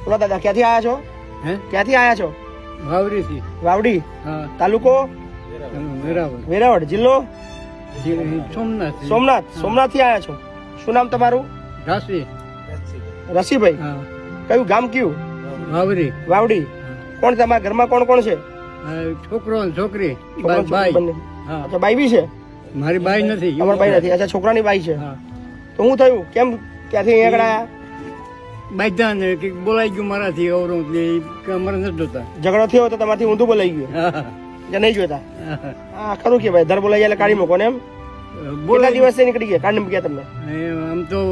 બોલો દાદા, ક્યાંથી આવ્યા છો? ક્યાંથી આવ્યા છો? વાવડીથી. વાવડી. હા. તાલુકો વેરાવળ. વેરાવળ. જિલ્લો સોમનાથ. સોમનાથ. સોમનાથ થી આવ્યા છો. શું નામ તમારું? રાશી. રસીભાઈ. હા. કયું ગામ કયું? વાવડી. વાવડી. કોણ તમારા ઘરમાં કોણ કોણ છે? છોકરો ને છોકરી. છોકરો, છોકરી બાઈ. બંને. હા. અચ્છા, બાઈ બી છે? મારી બાઈ નથી. તમારી બાઈ નથી. અચ્છા, છોકરાની બાઈ છે. હા. તો શું થયું? કેમ ક્યાંથી અહીંયા આગળ આવ્યા? બાઈધા ને કે બોલાઈ ગયું મારાથી અવરું કે અમારે નથી જોતા. ઝઘડો થયો તો તમારથી ઊંધું બોલાઈ ગયું? હા. જે નહીં જોતા? હા, ખરું કે ભાઈ ધર બોલાઈ એટલે કાઢી મૂકો ને એમ? કેટલા બોલાઈ દિવસથી નીકળી ગયા? કાઢી મૂક્યા તમને? આમ તો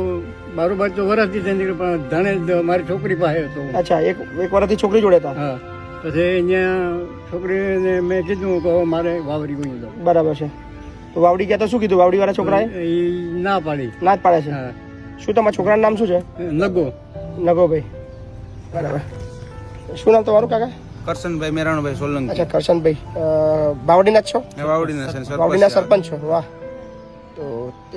બારોબાર તો વરસથી થઈ નીકળ્યું પણ ધણે મારી છોકરી પાસે હતો. અચ્છા, એક વર્ષથી છોકરી જોડે હતા? હા. પછી અહીંયા છોકરીને મેં કીધું કે હવે મારે વાવરી ગયું તો. બરાબર છે. તો વાવડી ગયા તો શું કીધું વાવડી વાળા છોકરાએ? એ ના પાડી. ના જ પાડે છે. હા. શું તમારા છોકરાનું નામ શું છે? નગો. નગોભાઈ. બરાબર. શું નામ તમારું કાકા? કરશનભાઈ મેરાણભાઈ સોલંકી. અચ્છા, કરશનભાઈ. વાવડીના જ છો? વાવડીના છે, સરપંચ. વાવડીના સરપંચ છો? વાહ. તો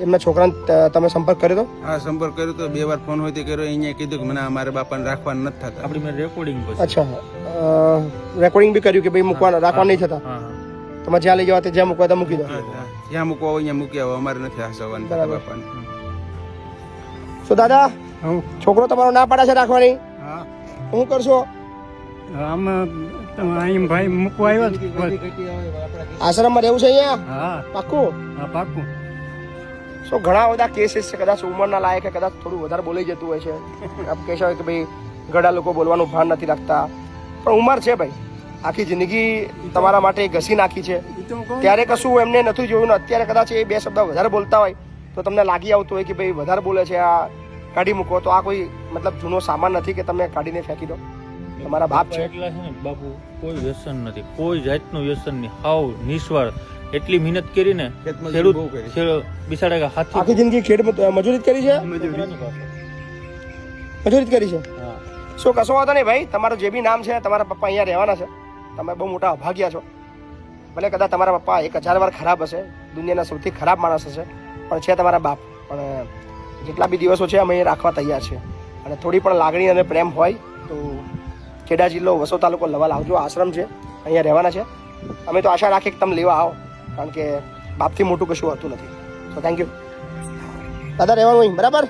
એમના છોકરાને તમે સંપર્ક કર્યો તો? હા, સંપર્ક કર્યો તો, 2 વાર ફોન હોય તે કર્યો. અહીંયા કીધું કે મને અમારા બાપાને રાખવાના નથી થતા. આપણી મેં રેકોર્ડિંગ અચ્છા, રેકોર્ડિંગ બી કર્યું કે ભાઈ મૂકવાના રાખવા નહીં થતા? તમે જ્યાં લઈ જવા તે જ્યાં મૂકવા ત્યાં મૂકી દો. જ્યાં મૂકવા હોય અહીંયા મૂકી આવો, અમારે નથી હસવાનું થતા બાપાને. શું દાદા, છોકરો તમારો ના પાડે છે રાખવાની? હા. શું કરશો? આમાં તમે અહીં ભાઈ મૂકવા આવ્યા. આશ્રમમાં રહેવું છે અહીંયા? હા. પાક્કું? હા, પાક્કું. સો ઘણા બધા કેસીસ છે, કદાચ ઉંમરના લાયક કદાચ થોડું વધારે બોલાઈ જતું હોય છે. આપ કહેશો કે ભાઈ ઘણા લોકો બોલવાનું ભાન નથી રાખતા, પણ ઉંમર છે ભાઈ. આખી જિંદગી તમારા માટે ઘસી નાખી છે, ત્યારે કશું એમને નથી જોયું ને અત્યારે કદાચ એ 2 શબ્દ વધારે બોલતા હોય તો તમને લાગી આવતું હોય કે ભાઈ વધારે બોલે છે, આ કાઢી મૂકો. તો આ કોઈ મતલબ જૂનો સામાન નથી કે તમે કાઢીને ફેંકી દો. તમારા બાપ છે. એટલા છે ને બાપુ, કોઈ વ્યસન નથી, કોઈ જાતનું વ્યસન નહીં, હાવ નિસ્વાર્થ. એટલી મહેનત કરીને ખેડૂત બિચારા હાથી આખી જિંદગી ખેડ મજૂરી જ કરી છે? મજૂરી જ કરી છે? શું કશો વાંધો નહીં ભાઈ, તમારું જે બી નામ છે, તમારા પપ્પા અહીંયા રહેવાના છે. તમે બહુ મોટા અભાગ્યા છો. ભલે કદાચ તમારા પપ્પા 1000 વાર ખરાબ હશે, દુનિયાના સૌથી ખરાબ માણસ હશે, પણ છે તમારા બાપ. પણ જેટલા બી દિવસો છે અમે અહીં રાખવા તૈયાર છે. અને થોડી પણ લાગણી અને પ્રેમ હોય તો ખેડા જિલ્લો, વસો તાલુકો, લવાલ આવજો. આશ્રમ છે, અહીંયા રહેવાના છે. અમે તો આશા રાખીએ કે તમે લેવા આવો, કારણ કે બાપથી મોટું કશું હોતું નથી. તો થેન્ક યુ દાદા, રહેવાનું અહીં બરાબર?